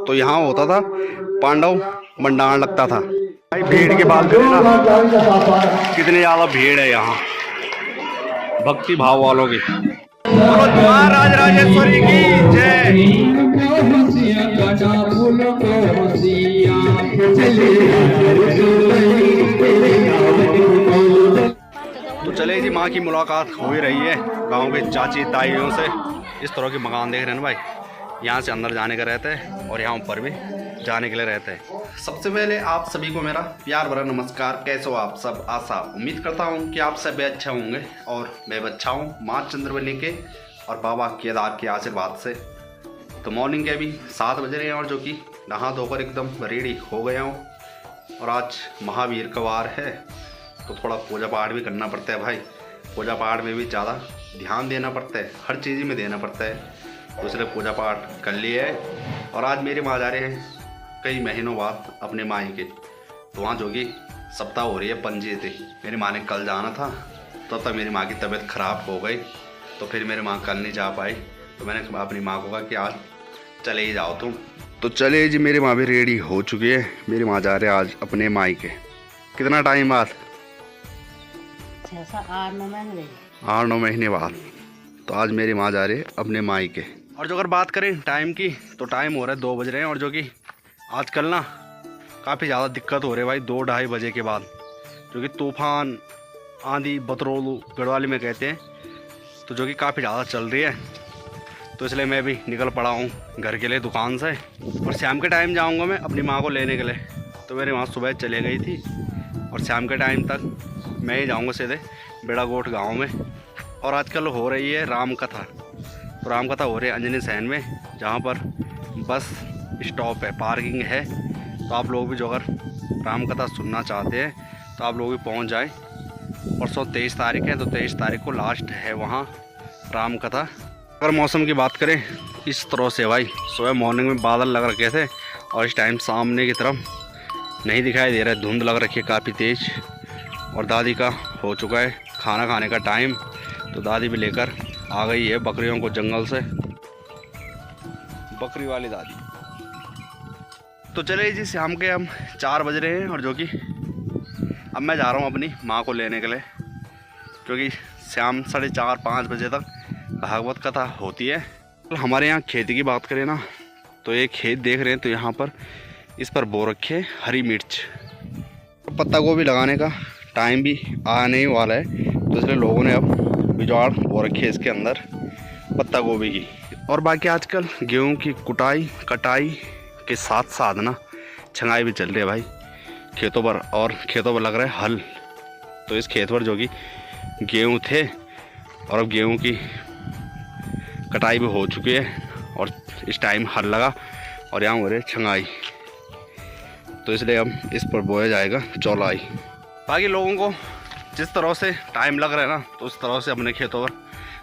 तो यहाँ होता था पांडव मंडान लगता था भाई। भीड़ की बात करें ना, कितनी ज़्यादा भीड़ है यहाँ भक्ति भाव वालों की। राज राजेश्वरी की जय। तो चले जी, माँ की मुलाकात हो ही रही है गांव के चाची ताइयों से। इस तरह के मकान देख रहे हैं ना भाई, यहाँ से अंदर जाने का रहता है और यहाँ ऊपर भी जाने के लिए रहता है। सबसे पहले आप सभी को मेरा प्यार भरा नमस्कार। कैसे हो आप सब? आशा उम्मीद करता हूँ कि आप सब अच्छे होंगे और मैं भी अच्छा हूँ माँ चंद्रवली के और बाबा केदार के आशीर्वाद से। तो मॉर्निंग के अभी 7 बज रहे हैं और जो कि नहा धोकर एकदम रेडी हो गया हूँ। और आज महावीर का वार है तो थोड़ा पूजा पाठ भी करना पड़ता है भाई। पूजा पाठ में भी ज़्यादा ध्यान देना पड़ता है, हर चीज़ में देना पड़ता है। तो इसलिए पूजा पाठ कर लिया है। और आज मेरे माँ जा रहे हैं कई महीनों बाद अपने माई के, तो वहाँ जो कि सप्ताह हो रही है पंजी थी। मेरी माँ ने कल जाना था तो तब मेरी माँ की तबीयत ख़राब हो गई, तो फिर मेरी माँ कल नहीं जा पाई। तो मैंने अपनी माँ को कहा कि आज चले ही जाओ तुम। तो चले जी, मेरी माँ भी रेडी हो चुकी है। मेरी माँ जा रहे हैं आज अपने माई के। कितना टाइम बाद? 8-9 महीने बाद। तो आज मेरी माँ जा रही है अपने माई के। और जो अगर बात करें टाइम की तो टाइम हो रहा है 2 बज रहे हैं। और जो कि आजकल ना काफ़ी ज़्यादा दिक्कत हो रही है भाई 2-2:30 बजे के बाद, जो कि तूफान आंधी बतरोलू गढ़वाली में कहते हैं, तो जो कि काफ़ी ज़्यादा चल रही है। तो इसलिए मैं भी निकल पड़ा हूँ घर के लिए दुकान से। और शाम के टाइम जाऊँगा मैं अपनी माँ को लेने के लिए। तो मेरी माँ सुबह चले गई थी और शाम के टाइम तक मैं ही जाऊँगा सीधे बेड़ागोट गांव में। और आजकल हो रही है राम कथा। तो राम कथा हो रही है अंजनी सहन में, जहाँ पर बस स्टॉप है, पार्किंग है। तो आप लोग भी जो अगर राम कथा सुनना चाहते हैं तो आप लोग भी पहुँच जाए। परसों 23 तारीख है, तो 23 तारीख को लास्ट है वहाँ राम कथा। अगर मौसम की बात करें इस तरह से भाई, सुबह मॉर्निंग में बादल लग रखे थे और इस टाइम सामने की तरफ नहीं दिखाई दे रहा है, धुंध लग रखी है काफ़ी तेज़। और दादी का हो चुका है खाना खाने का टाइम, तो दादी भी लेकर आ गई है बकरियों को जंगल से, बकरी वाली दादी। तो चले जी, शाम के हम 4 बज रहे हैं और जो कि अब मैं जा रहा हूँ अपनी माँ को लेने के लिए, क्योंकि शाम 4:30-5 बजे तक भागवत कथा होती है। तो हमारे यहाँ खेती की बात करें ना, तो ये खेत देख रहे हैं, तो यहाँ पर इस पर बो रखे हरी मिर्च। पत्ता गोभी लगाने का टाइम भी आने ही वाला है, तो इसलिए लोगों ने अब बिजवाड़ बो रखी है इसके अंदर पत्ता गोभी की। और बाकी आजकल गेहूं की कुटाई कटाई के साथ साथ ना छंगाई भी चल रही है भाई खेतों पर। और खेतों पर लग रहा है हल। तो इस खेत पर जो कि गेहूं थे और अब गेहूं की कटाई भी हो चुकी है और इस टाइम हल लगा और यहाँ हो रही है छंगाई। तो इसलिए अब इस पर बोया जाएगा चौलाई। बाकी लोगों को जिस तरह से टाइम लग रहा है ना, तो उस तरह से अपने खेतों पर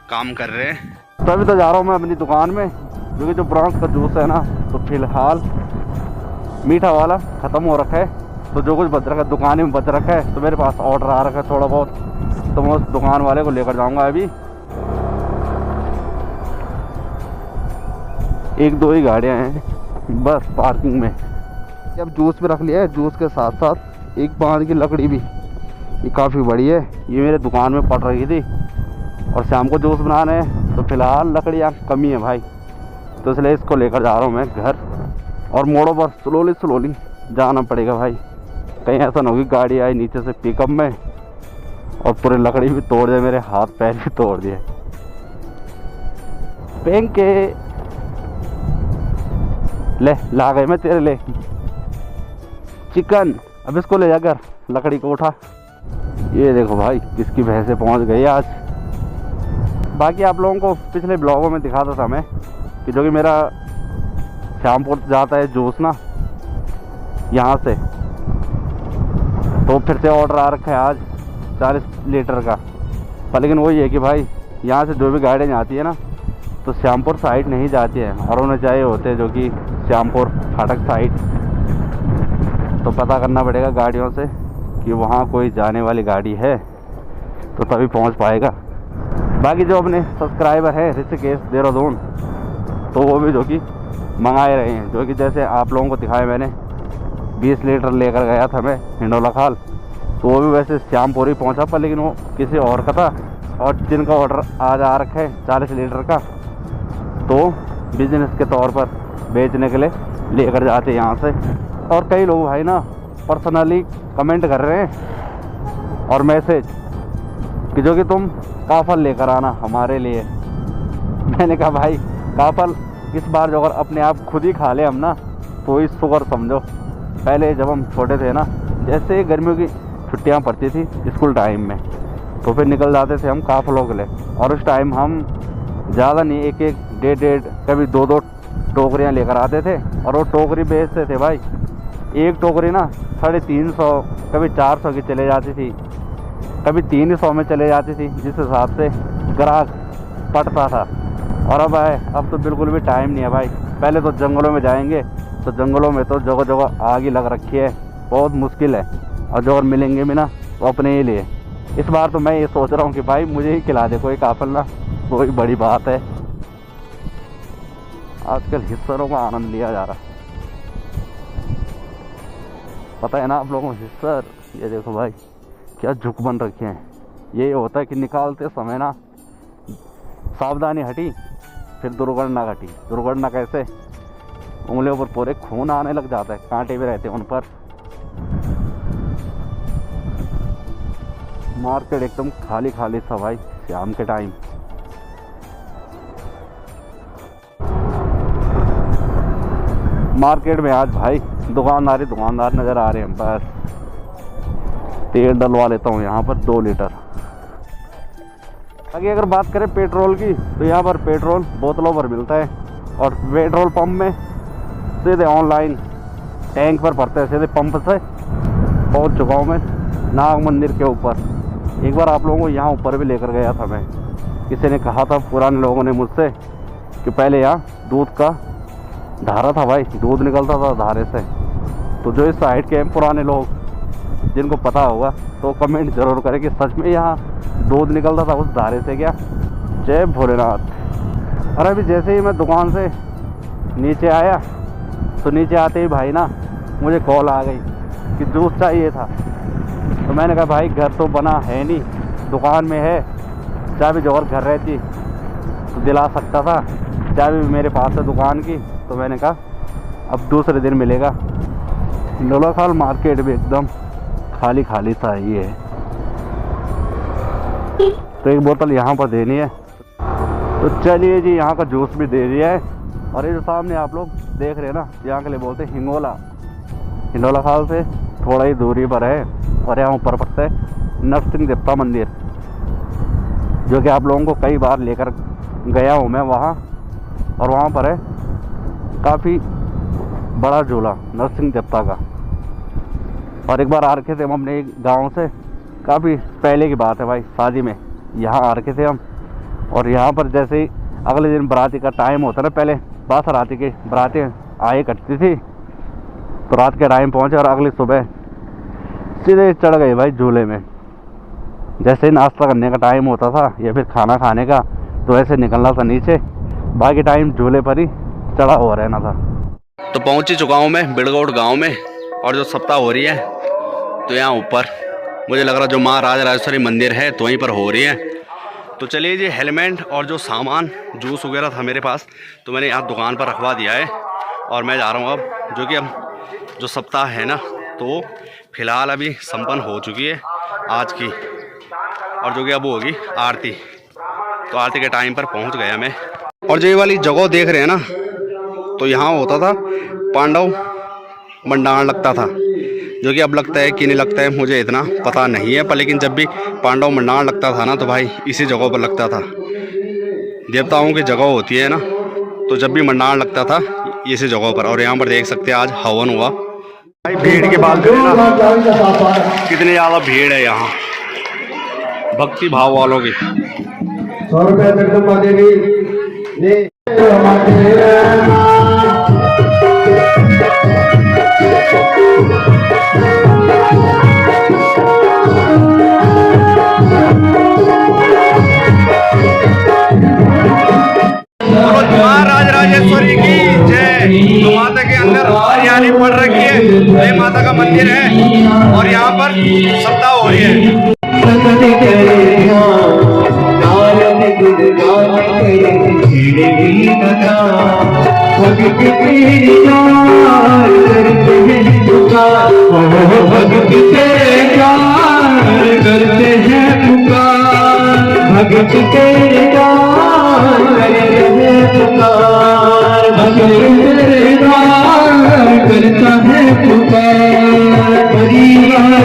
काम कर रहे हैं। तो अभी तो जा रहा हूँ मैं अपनी दुकान में, क्योंकि जो ब्रॉन्स का जूस है ना, तो फिलहाल मीठा वाला ख़त्म हो रखा है। तो जो कुछ बच रखा है दुकान में बच रखा है, तो मेरे पास ऑर्डर आ रखा है थोड़ा बहुत, तो मैं उस दुकान वाले को लेकर जाऊँगा। अभी 1-2 ही गाड़ियाँ हैं बस पार्किंग में। अब जूस भी रख लिया है, जूस के साथ साथ एक बांध की लकड़ी भी, ये काफ़ी बड़ी है, ये मेरे दुकान में पड़ रही थी। और शाम को जूस बनाना है तो फिलहाल लकड़ियाँ कमी है भाई, तो इसलिए इसको लेकर जा रहा हूँ मैं घर। और मोड़ों पर स्लोली जाना पड़ेगा भाई, कहीं ऐसा ना हो कि गाड़ी आई नीचे से पिकअप में और पूरी लकड़ी भी तोड़ जाए, मेरे हाथ पैर भी तोड़ दिए। पेंग के ले ला गए मैं तेरे लिए चिकन। अब इसको ले जाकर लकड़ी को उठा। ये देखो भाई किसकी भैंसें पहुंच गई आज। बाकी आप लोगों को पिछले ब्लॉगों में दिखाता था मैं कि जो कि मेरा श्यामपुर जाता है जूस ना यहाँ से, तो फिर से ऑर्डर आ रखा है आज 40 लीटर का। पर लेकिन वही है कि भाई यहाँ से जो भी गाड़ियाँ जाती है ना, तो श्यामपुर साइड नहीं जाती है और उन्हें चाहिए होते हैं जो कि श्यामपुर फाटक साइड। तो पता करना पड़ेगा गाड़ियों से कि वहाँ कोई जाने वाली गाड़ी है तो तभी पहुँच पाएगा। बाकी जो अपने सब्सक्राइबर है ऋषिकेश देहरादून, तो वो भी जो कि मंगाए रहे हैं, जो कि जैसे आप लोगों को दिखाया मैंने 20 लीटर लेकर गया था मैं हिंडोला खाल, तो वो भी वैसे श्यामपुरी पहुंचा पर लेकिन वो किसी और का था, और जिनका ऑर्डर आज आ रखा है 40 लीटर का, तो बिजनेस के तौर पर बेचने के लिए लेकर जाते हैं यहाँ से। और कई लोग भाई ना पर्सनली कमेंट कर रहे हैं और मैसेज कि जो कि तुम काफल लेकर आना हमारे लिए। मैंने कहा भाई काफल इस बार जो अगर अपने आप खुद ही खा ले हम ना तो इस शुगर समझो। पहले जब हम छोटे थे ना, जैसे गर्मियों की छुट्टियां पड़ती थी स्कूल टाइम में, तो फिर निकल जाते थे हम काफलों के लिए, और उस टाइम हम ज़्यादा नहीं, एक एक डेढ़ कभी दो टोकरियाँ लेकर आते थे, और वो टोकरी बेचते थे भाई। एक टोकरी ना 350 कभी 400 की चले जाती थी, कभी 300 में चले जाती थी, जिस हिसाब से ग्राहक पटता था। और अब तो बिल्कुल भी टाइम नहीं है भाई। पहले तो जंगलों में जाएंगे तो जंगलों में तो जगह जगह आग ही लग रखी है, बहुत मुश्किल है, और जो और मिलेंगे भी ना वो अपने ही लिए। इस बार तो मैं ये सोच रहा हूँ कि भाई मुझे ही खिला दे कोई काफल ना, वही बड़ी बात है। आजकल हिस्सरों का आनंद लिया जा रहा है, पता है ना आप लोगों को हिस्सर। ये देखो भाई क्या झुक बन रखे हैं। ये होता है कि निकालते समय ना सावधानी हटी, फिर दुर्घटना घटी। दुर्घटना कैसे? उंगलियों पर पूरे खून आने लग जाता है, कांटे भी रहते हैं उन पर। मार्केट एकदम खाली खाली सा भाई शाम के टाइम। मार्केट में आज भाई दुकानदार नज़र आ रहे हैं। बस तेल डलवा लेता हूँ यहाँ पर 2 लीटर। आगे अगर बात करें पेट्रोल की, तो यहाँ पर पेट्रोल बोतलों पर मिलता है, और पेट्रोल पंप में सीधे ऑनलाइन टैंक पर भरते हैं। सीधे पंप से पहुँच चुका हूँ मैं नाग मंदिर के ऊपर। एक बार आप लोगों को यहाँ ऊपर भी लेकर गया था मैं। किसी ने कहा था, पुराने लोगों ने मुझसे, कि पहले यहाँ दूध का धारा था भाई, दूध निकलता था धारे से। तो जो इस साइड के पुराने लोग जिनको पता होगा तो कमेंट जरूर करें कि सच में यहाँ दूध निकलता था उस धारे से क्या। जय भोलेनाथ। और अभी जैसे ही मैं दुकान से नीचे आया, तो नीचे आते ही भाई ना मुझे कॉल आ गई कि जूस चाहिए था। तो मैंने कहा भाई घर तो बना है नहीं, दुकान में है, चाबी जो और घर रहती तो दिला सकता था, चाबी भी मेरे पास है दुकान की। तो मैंने कहा अब दूसरे दिन मिलेगा। हिंडोला खाल मार्केट भी एकदम खाली खाली सा ही है। तो एक बोतल यहाँ पर देनी है, तो चलिए जी यहाँ का जूस भी दे दिया है। और ये जो सामने आप लोग देख रहे हैं ना, यहाँ के लिए बोलते हैं हिंगोला। हिंडोला खाल से थोड़ा ही दूरी पर है, और यहाँ ऊपर पड़ता है नरसिंह देवता मंदिर, जो कि आप लोगों को कई बार लेकर गया हूँ मैं वहाँ। और वहाँ पर है काफ़ी बड़ा झूला नरसिंह देवता का। और एक बार आ रखे थे हम अपने गांव से, काफ़ी पहले की बात है भाई, शादी में यहाँ आ रखे थे हम। और यहाँ पर जैसे ही अगले दिन बराती का टाइम होता ना, पहले बास राती के बरातें आए करती थी, तो रात के टाइम पहुँचे और अगली सुबह सीधे चढ़ गए भाई झूले में। जैसे ही नाश्ता करने का टाइम होता था या फिर खाना खाने का, तो ऐसे निकलना था नीचे, बाकी टाइम झूले पर ही चढ़ा हुआ रहना था। तो पहुँच ही चुका हूँ मैं बिड़गौड़ गाँव में, और जो सप्ताह हो रही है तो यहाँ ऊपर मुझे लग रहा जो माँ राजराजेश्वरी मंदिर है तो वहीं पर हो रही है। तो चलिए जी, हेलमेट और जो सामान जूस वगैरह था मेरे पास, तो मैंने यहाँ दुकान पर रखवा दिया है, और मैं जा रहा हूँ अब, जो कि अब जो सप्ताह है ना, तो फ़िलहाल अभी संपन्न हो चुकी है आज की, और जो कि अब होगी आरती। तो आरती के टाइम पर पहुँच गया मैं। और जो ये वाली जगह देख रहे हैं ना, तो यहाँ होता था पांडव मंडाण लगता था, जो कि अब लगता है कि नहीं लगता है मुझे इतना पता नहीं है, पर लेकिन जब भी पांडव मंडाण लगता था ना, तो भाई इसी जगह पर लगता था। देवताओं की जगह होती है ना, तो जब भी मंडाण लगता था इसी जगह पर। और यहाँ पर देख सकते हैं आज हवन हुआ भाई। भीड़ की बात करें ना, कितनी ज़्यादा भीड़ है यहाँ भक्ति भाव वालों की। 100 रुपया जगदम्बा देवी। राजराजेश्वरी की जय। अंदर हरियाली पड़ रखी है। ये माता का मंदिर है और यहाँ पर सप्ताह हो रही है। भगत के प्यार करता है पुकार परिवार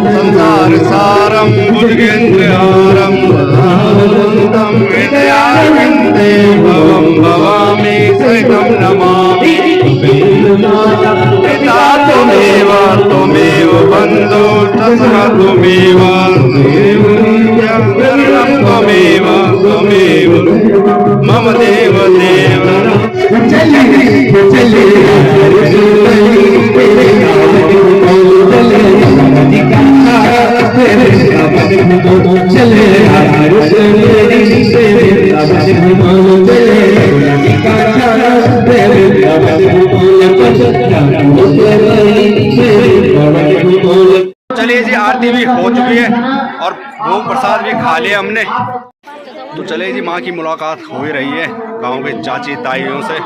संसार सारम भुजगेन्द्रहारम सदानंदम विद्याविंदे भवम भवामि सहितं नमामि। पिता त्वमेव त्वमेव बन्धु सखा त्वमेव त्वमेव त्वमेव मम देव देव। चलिए जी, आरती भी हो चुकी है और भोग प्रसाद भी खा लिया हमने। तो चलिए जी, माँ की मुलाकात हो ही रही है गांव के चाची ताइयों से।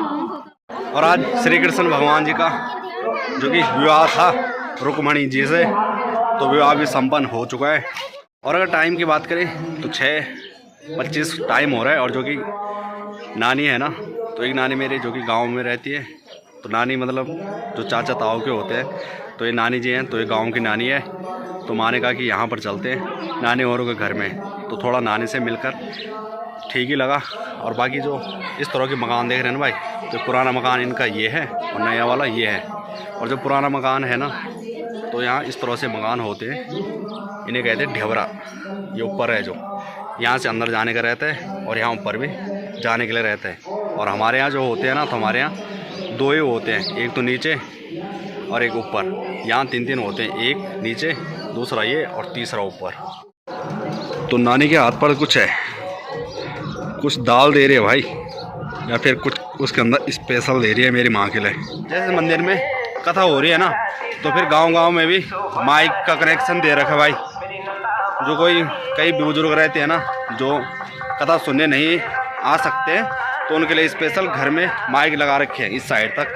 और आज श्री कृष्ण भगवान जी का जो कि विवाह था रुक्मणी जी से, तो विवाह भी संपन्न हो चुका है। और अगर टाइम की बात करें तो 6:25 टाइम हो रहा है। और जो कि नानी है ना, तो एक नानी मेरी जो कि गांव में रहती है, तो नानी मतलब जो चाचा ताऊ के होते हैं, तो ये नानी जी हैं, तो ये गांव की नानी है। तो माँ ने कहा कि यहाँ पर चलते हैं नानी औरों के घर में, तो थोड़ा नानी से मिलकर ठीक ही लगा। और बाकी जो इस तरह के मकान देख रहे हैं ना भाई, तो पुराना मकान इनका ये है और नया वाला ये है। और जो पुराना मकान है ना, तो यहाँ इस तरह से मकान होते हैं, इन्हें कहते हैं ढेवरा। ये ऊपर है जो यहाँ से अंदर जाने का रहता है और यहाँ ऊपर भी जाने के लिए रहता है। और हमारे यहाँ जो होते हैं ना, तो हमारे यहाँ 2 ही होते हैं, एक तो नीचे और एक ऊपर। यहाँ 3 होते हैं, एक नीचे, दूसरा ये और तीसरा ऊपर। तो नानी के हाथ पर कुछ है, कुछ दाल दे रही है भाई, या फिर कुछ उसके अंदर स्पेशल दे रही है मेरी माँ के लिए। जैसे मंदिर में कथा हो रही है ना, तो फिर गांव-गांव में भी माइक का कनेक्शन दे रखा है भाई। जो कोई कई बुजुर्ग रहते हैं ना, जो कथा सुनने नहीं आ सकते, तो उनके लिए स्पेशल घर में माइक लगा रखे हैं इस साइड तक।